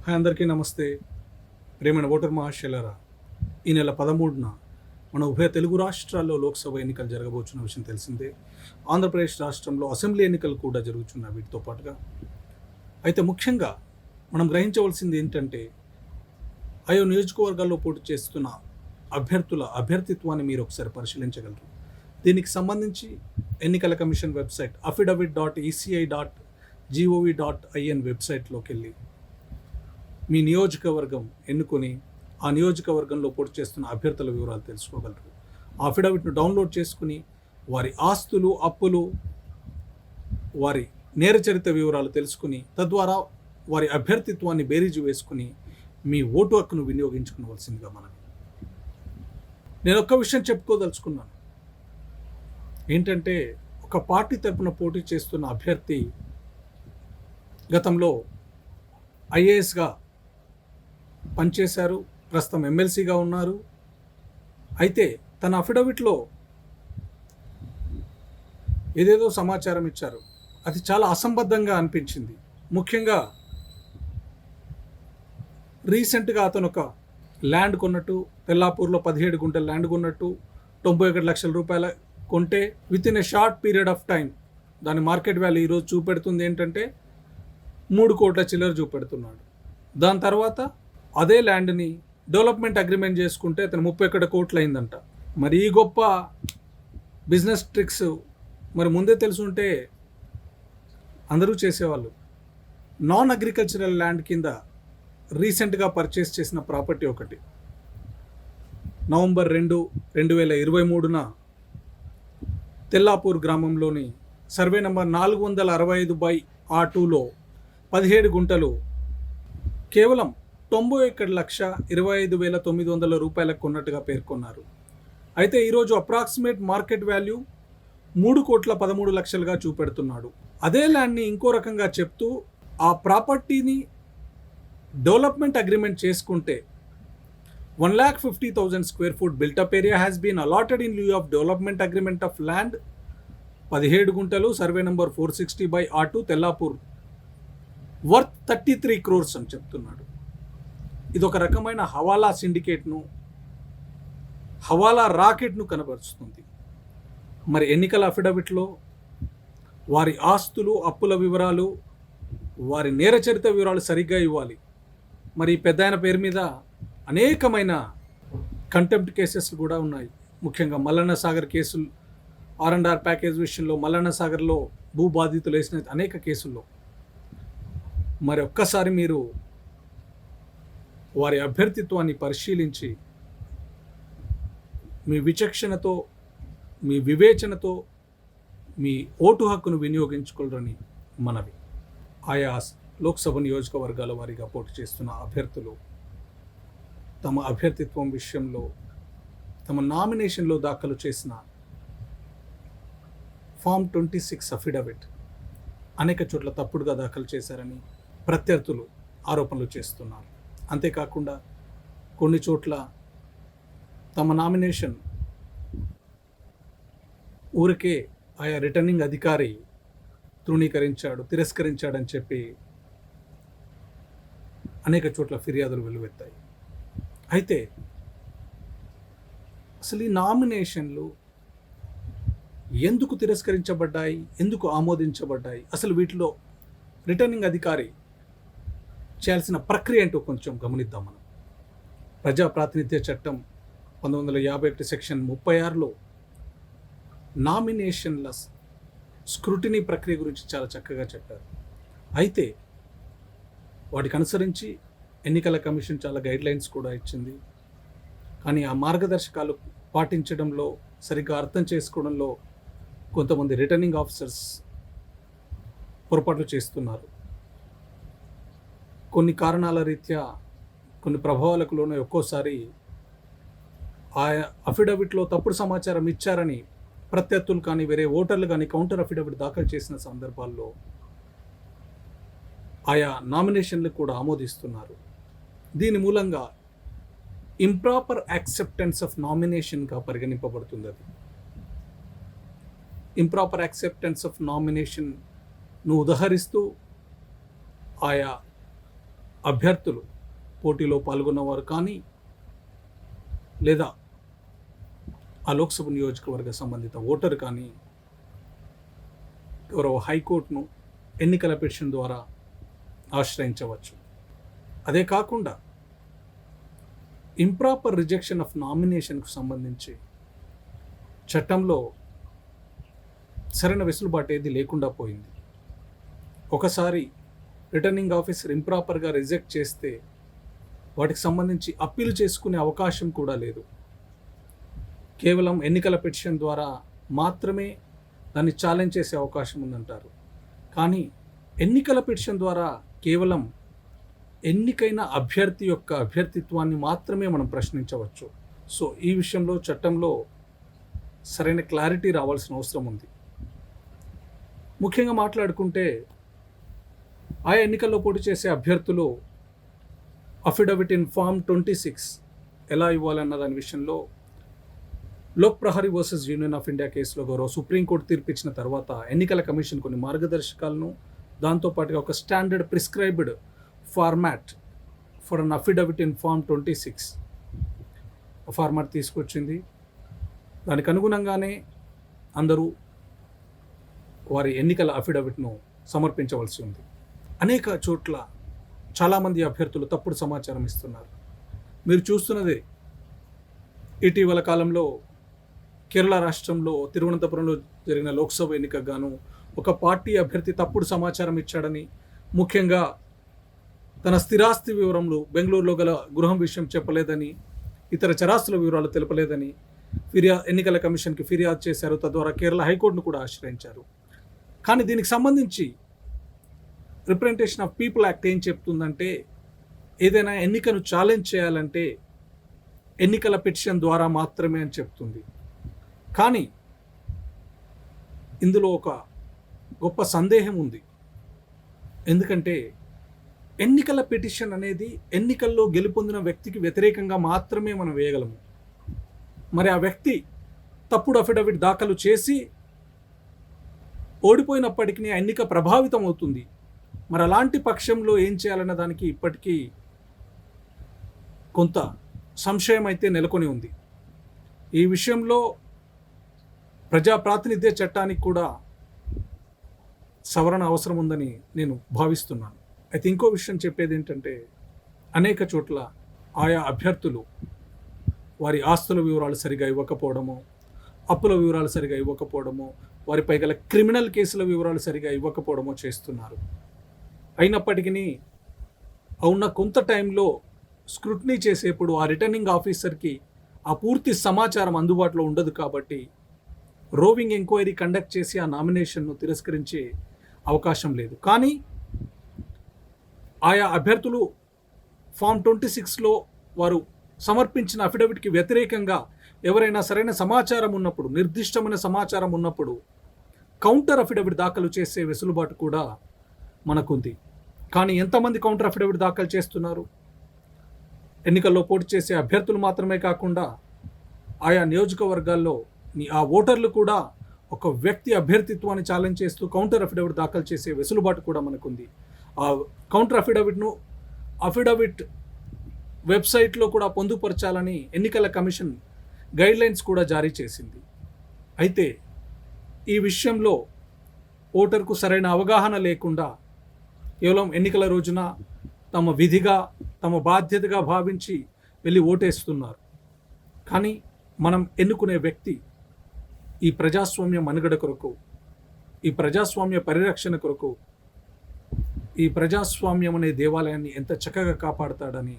Hi అందరికీ నమస్తే. ప్రియమైన ఓటర్ మహాశయులారా, ఈ నెల 13న మన ఉభయ తెలుగు రాష్ట్రాల్లో లోక్సభ ఎన్నికలు జరగబోతున్న విషయం తెలిసిందే. ఆంధ్రప్రదేశ్ రాష్ట్రంలో అసెంబ్లీ ఎన్నికలు కూడా జరుగుతున్నాయి వీటితో పాటుగా. అయితే ముఖ్యంగా మనం గ్రహించవలసింది ఏంటంటే, ఆయా నియోజకవర్గాల్లో పోటీ చేస్తున్న అభ్యర్థుల అభ్యర్థిత్వాన్ని మీరు ఒకసారి పరిశీలించగలరు. దీనికి సంబంధించి ఎన్నికల కమిషన్ వెబ్సైట్ affidavit.eci.gov.in వెబ్సైట్లోకి వెళ్ళి మీ నియోజకవర్గం ఎన్నుకొని ఆ నియోజకవర్గంలో పోటీ చేస్తున్న అభ్యర్థుల వివరాలు తెలుసుకోగలరు. ఆ అఫిడవిట్ను డౌన్లోడ్ చేసుకుని వారి ఆస్తులు, అప్పులు, వారి నేర చరిత్ర వివరాలు తెలుసుకుని తద్వారా వారి అభ్యర్థిత్వాన్ని బేరీజు వేసుకుని మీ ఓటు హక్కును వినియోగించుకోవాల్సిందిగా మనం. నేను ఒక్క విషయం చెప్పుకోదలుచుకున్నాను. ఏంటంటే, ఒక పార్టీ తరపున పోటీ చేస్తున్న అభ్యర్థి గతంలో ఐఏఎస్గా పనిచేశారు, ప్రస్తుతం ఎమ్మెల్సీగా ఉన్నారు. అయితే తన అఫిడవిట్లో ఏదేదో సమాచారం ఇచ్చారు. అది చాలా అసంబద్ధంగా అనిపించింది. ముఖ్యంగా రీసెంట్గా అతను ఒక ల్యాండ్ కొన్నట్టు, తెల్లాపూర్లో 17 గుంటల ల్యాండ్ కొన్నట్టు, 91 లక్షల రూపాయల కొంటే with in a short period of time దాని మార్కెట్ వాల్యూ ఈరోజు చూపెడుతుంది ఏంటంటే 3 కోట్ల చిల్లర చూపెడుతున్నాడు. దాని తర్వాత అదే ల్యాండ్ని డెవలప్మెంట్ అగ్రిమెంట్ చేసుకుంటే అతను 31 కోట్లు అయిందంట. మరి ఈ గొప్ప బిజినెస్ ట్రిక్స్ మరి ముందే తెలుసుంటే అందరూ చేసేవాళ్ళు. నాన్ అగ్రికల్చరల్ ల్యాండ్ కింద రీసెంట్గా పర్చేస్ చేసిన ప్రాపర్టీ ఒకటి నవంబర్ 2, 2023న తెల్లాపూర్ గ్రామంలోని సర్వే నంబర్ 465/2లో 17 గుంటలు కేవలం 91,25,900 రూపాయలకు కొన్నట్టుగా పేర్కొన్నారు. అయితే ఈరోజు అప్రాక్సిమేట్ మార్కెట్ వాల్యూ 3,13 లక్షలుగా చూపెడుతున్నాడు. అదే ల్యాండ్ని ఇంకో రకంగా చెప్తూ ఆ ప్రాపర్టీని డెవలప్మెంట్ అగ్రిమెంట్ చేసుకుంటే 1,50,000 square feet built-up area has been allotted in lieu of development agreement of land 17 గుంటలు survey number 460/2 Tellapur worth 33 crores అని చెప్తున్నాడు. ఇది ఒక రకమైన హవాలా సిండికేట్ను, హవాలా రాకెట్ను కనబరుస్తుంది. మరి ఎన్నికల అఫిడవిట్లో వారి ఆస్తులు, అప్పుల వివరాలు, వారి నేర చరిత్ర వివరాలు సరిగ్గా ఇవ్వాలి. మరి పెద్ద ఆయన పేరు మీద అనేకమైన కంటెంప్ట్ కేసెస్ కూడా ఉన్నాయి. ముఖ్యంగా మల్లన్న సాగర్ కేసులు, R&R ప్యాకేజ్ విషయంలో మల్లన్న సాగర్లో భూ బాధితులు వేసిన అనేక కేసుల్లో. మరి ఒక్కసారి మీరు వారి అభ్యర్థిత్వాన్ని పరిశీలించి మీ విచక్షణతో, మీ వివేచనతో మీ ఓటు హక్కును వినియోగించుకోవాలని మనవి. ఆయా లోక్సభ నియోజకవర్గాల వారీగా పోటీ చేస్తున్న అభ్యర్థులు తమ అభ్యర్థిత్వం విషయంలో తమ నామినేషన్లో దాఖలు చేసిన ఫామ్ 26 అఫిడవిట్ అనేక చోట్ల తప్పుడుగా దాఖలు చేశారని ప్రత్యర్థులు ఆరోపణలు చేస్తున్నారు. అంతేకాకుండా కొన్ని చోట్ల తమ నామినేషన్ ఊరికే ఆయా రిటర్నింగ్ అధికారి తిరస్కరించాడని చెప్పి అనేక చోట్ల ఫిర్యాదులు వెలువెత్తాయి. అయితే అసలు ఈ నామినేషన్లు ఎందుకు తిరస్కరించబడ్డాయి, ఎందుకు ఆమోదించబడ్డాయి, అసలు వీటిలో రిటర్నింగ్ అధికారి చేయాల్సిన ప్రక్రియ ఏంటో కొంచెం గమనిద్దాం మనం. ప్రజా ప్రాతినిధ్య చట్టం 1951 సెక్షన్ 36లో నామినేషన్ల స్క్రూటినీ ప్రక్రియ గురించి చాలా చక్కగా చెప్పారు. అయితే వాటికి అనుసరించి ఎన్నికల కమిషన్ చాలా గైడ్లైన్స్ కూడా ఇచ్చింది. కానీ ఆ మార్గదర్శకాలు పాటించడంలో, సరిగ్గా అర్థం చేసుకోవడంలో కొంతమంది రిటర్నింగ్ ఆఫీసర్స్ పొరపాట్లు చేస్తున్నారు. కొన్ని కారణాల రీత్యా, కొన్ని ప్రభావాలకు లోనే ఒక్కోసారి ఆ అఫిడవిట్లో తప్పుడు సమాచారం ఇచ్చారని ప్రత్యర్థులు కానీ, వేరే ఓటర్లు కానీ కౌంటర్ అఫిడవిట్ దాఖలు చేసిన సందర్భాల్లో ఆయా నామినేషన్లు కూడా ఆమోదిస్తున్నారు. దీని మూలంగా ఇంప్రాపర్ యాక్సెప్టెన్స్ ఆఫ్ నామినేషన్గా పరిగణింపబడుతుంది. అది ఇంప్రాపర్ యాక్సెప్టెన్స్ ఆఫ్ నామినేషన్ను ఉదహరిస్తూ ఆయా అభ్యర్థులు పోటీలో పాల్గొన్నవారు కానీ లేదా ఆ లోక్సభ నియోజకవర్గ సంబంధిత ఓటరు కానీ గౌరవ హైకోర్టును ఎన్నికల పిటిషన్ ద్వారా ఆశ్రయించవచ్చు. అదే కాకుండా ఇంప్రాపర్ రిజెక్షన్ ఆఫ్ నామినేషన్కు సంబంధించి చట్టంలో సరైన వెసులుబాటు ఏది లేకుండా పోయింది. ఒకసారి రిటర్నింగ్ ఆఫీసర్ ఇంప్రాపర్గా రిజెక్ట్ చేస్తే వాటికి సంబంధించి అప్పీల్ చేసుకునే అవకాశం కూడా లేదు. కేవలం ఎన్నికల పిటిషన్ ద్వారా మాత్రమే దాన్ని ఛాలెంజ్ చేసే అవకాశం ఉందంటారు. కానీ ఎన్నికల పిటిషన్ ద్వారా కేవలం ఎన్నికైన అభ్యర్థి యొక్క అభ్యర్థిత్వాన్ని మాత్రమే మనం ప్రశ్నించవచ్చు. సో ఈ విషయంలో చట్టంలో సరైన క్లారిటీ రావాల్సిన అవసరం ఉంది. ముఖ్యంగా మాట్లాడుకుంటే ఆయా ఎన్నికల్లో పోటీ చేసే అభ్యర్థులు అఫిడవిట్ ఇన్ ఫామ్ 26 ఎలా ఇవ్వాలన్న దాని విషయంలో లోక్ ప్రహరీ వర్సెస్ యూనియన్ ఆఫ్ ఇండియా కేసులో గౌరవ సుప్రీంకోర్టు తీర్పు ఇచ్చిన తర్వాత ఎన్నికల కమిషన్ కొన్ని మార్గదర్శకాలను, దాంతోపాటుగా ఒక standard prescribed format for an affidavit in form 26 format తీసుకొచ్చింది. దానికి అనుగుణంగానే అందరూ వారి ఎన్నికల అఫిడవిట్ను సమర్పించవలసి ఉంది. అనేక చోట్ల చాలామంది అభ్యర్థులు తప్పుడు సమాచారం ఇస్తున్నారు. మీరు చూస్తున్నదే ఇటీవల కాలంలో కేరళ రాష్ట్రంలో తిరువనంతపురంలో జరిగిన లోక్సభ ఎన్నికకు గాను ఒక పార్టీ అభ్యర్థి తప్పుడు సమాచారం ఇచ్చాడని, ముఖ్యంగా తన స్థిరాస్తి వివరములు బెంగళూరులో గల గృహం విషయం చెప్పలేదని, ఇతర చరాస్తుల వివరాలు తెలపలేదని ఎన్నికల కమిషన్కి ఫిర్యాదు చేశారు. తద్వారా కేరళ హైకోర్టును కూడా ఆశ్రయించారు. కానీ దీనికి సంబంధించి రిప్రజెంటేషన్ ఆఫ్ పీపుల్ యాక్ట్ ఏం చెప్తుందంటే, ఏదైనా ఎన్నికను ఛాలెంజ్ చేయాలంటే ఎన్నికల పిటిషన్ ద్వారా మాత్రమే అని చెప్తుంది. కానీ ఇందులో ఒక గొప్ప సందేహం ఉంది. ఎందుకంటే ఎన్నికల పిటిషన్ అనేది ఎన్నికల్లో గెలుపొందిన వ్యక్తికి వ్యతిరేకంగా మాత్రమే మనం వేయగలము. మరి ఆ వ్యక్తి తప్పుడు అఫిడవిట్ దాఖలు చేసి ఓడిపోయినప్పటికీ ఆ ఎన్నిక ప్రభావితం అవుతుంది. మరి అలాంటి పక్షంలో ఏం చేయాలన్న దానికి ఇప్పటికీ కొంత సంశయం అయితే నెలకొని ఉంది. ఈ విషయంలో ప్రజా ప్రాతినిధ్య చట్టానికి కూడా సవరణ అవసరం ఉందని నేను భావిస్తున్నాను. అయితే ఇంకో విషయం చెప్పేది ఏంటంటే, అనేక చోట్ల ఆయా అభ్యర్థులు వారి ఆస్తుల వివరాలు సరిగా ఇవ్వకపోవడము, అప్పుల వివరాలు సరిగా ఇవ్వకపోవడము, వారిపై గల క్రిమినల్ కేసుల వివరాలు సరిగా ఇవ్వకపోవడమో చేస్తున్నారు. అయినప్పటికీ ఉన్న కొంత టైంలో స్క్రూటినీ చేసేప్పుడు ఆ రిటర్నింగ్ ఆఫీసర్కి ఆ పూర్తి సమాచారం అందుబాటులో ఉండదు. కాబట్టి రోవింగ్ ఎంక్వైరీ కండక్ట్ చేసి ఆ నామినేషన్ను తిరస్కరించే అవకాశం లేదు. కానీ ఆయా అభ్యర్థులు ఫామ్ 26లో వారు సమర్పించిన అఫిడవిట్కి వ్యతిరేకంగా ఎవరైనా సరైన సమాచారం ఉన్నప్పుడు, నిర్దిష్టమైన సమాచారం ఉన్నప్పుడు కౌంటర్ అఫిడవిట్ దాఖలు చేసే వెసులుబాటు కూడా మనకుంది. కానీ ఎంతమంది కౌంటర్ అఫిడవిట్ దాఖలు చేస్తున్నారు? ఎన్నికల్లో పోటీ చేసే అభ్యర్థులు మాత్రమే కాకుండా ఆయా నియోజకవర్గాల్లో ఆ ఓటర్లు కూడా ఒక వ్యక్తి అభ్యర్థిత్వాన్ని ఛాలెంజ్ చేస్తూ కౌంటర్ అఫిడవిట్ దాఖలు చేసే వెసులుబాటు కూడా మనకుంది. ఆ కౌంటర్ అఫిడవిట్ వెబ్సైట్లో కూడా పొందుపరచాలని ఎన్నికల కమిషన్ గైడ్లైన్స్ కూడా జారీ చేసింది. అయితే ఈ విషయంలో ఓటర్కు సరైన అవగాహన లేకుండా కేవలం ఎన్నికల రోజున తమ విధిగా, తమ బాధ్యతగా భావించి వెళ్ళి ఓటేస్తున్నారు. కానీ మనం ఎన్నుకునే వ్యక్తి ఈ ప్రజాస్వామ్య మనుగడ కొరకు, ఈ ప్రజాస్వామ్య పరిరక్షణ కొరకు, ఈ ప్రజాస్వామ్యం అనే దేవాలయాన్ని ఎంత చక్కగా కాపాడుతాడని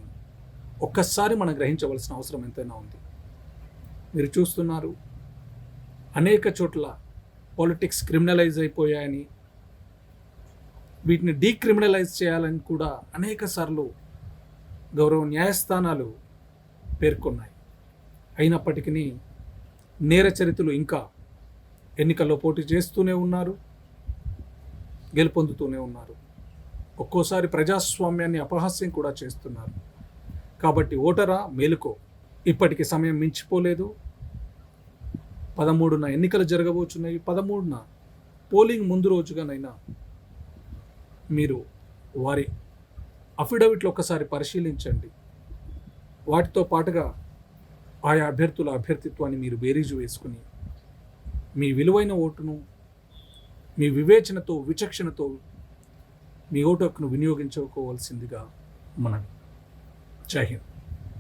ఒక్కసారి మనం గ్రహించవలసిన అవసరం ఎంతైనా ఉంది. మీరు చూస్తున్నారు, అనేక చోట్ల పాలిటిక్స్ క్రిమినలైజ్ అయిపోయాయని, వీటిని డీక్రిమినలైజ్ చేయాలని కూడా అనేక సార్లు గౌరవ న్యాయస్థానాలు పేర్కొన్నాయి. అయినప్పటికీ నేర చరిత్రలు ఇంకా ఎన్నికల్లో పోటీ చేస్తూనే ఉన్నారు, గెలుపొందుతూనే ఉన్నారు. ఒక్కోసారి ప్రజాస్వామ్యాన్ని అపహాస్యం కూడా చేస్తున్నారు. కాబట్టి ఓటరా మేలుకో, ఇప్పటికి సమయం మించిపోలేదు. 13న ఎన్నికలు జరగబోతున్నాయి. 13న పోలింగ్ ముందు రోజుగానైనా మీరు వారి అఫిడవిట్లు ఒకసారి పరిశీలించండి. వాటితో పాటుగా ఆయా అభ్యర్థుల అభ్యర్థిత్వాన్ని మీరు బేరీజు వేసుకుని మీ విలువైన ఓటును మీ వివేచనతో, విచక్షణతో మీ ఓటు హక్కును వినియోగించుకోవాల్సిందిగా మనవి. జై హింద్.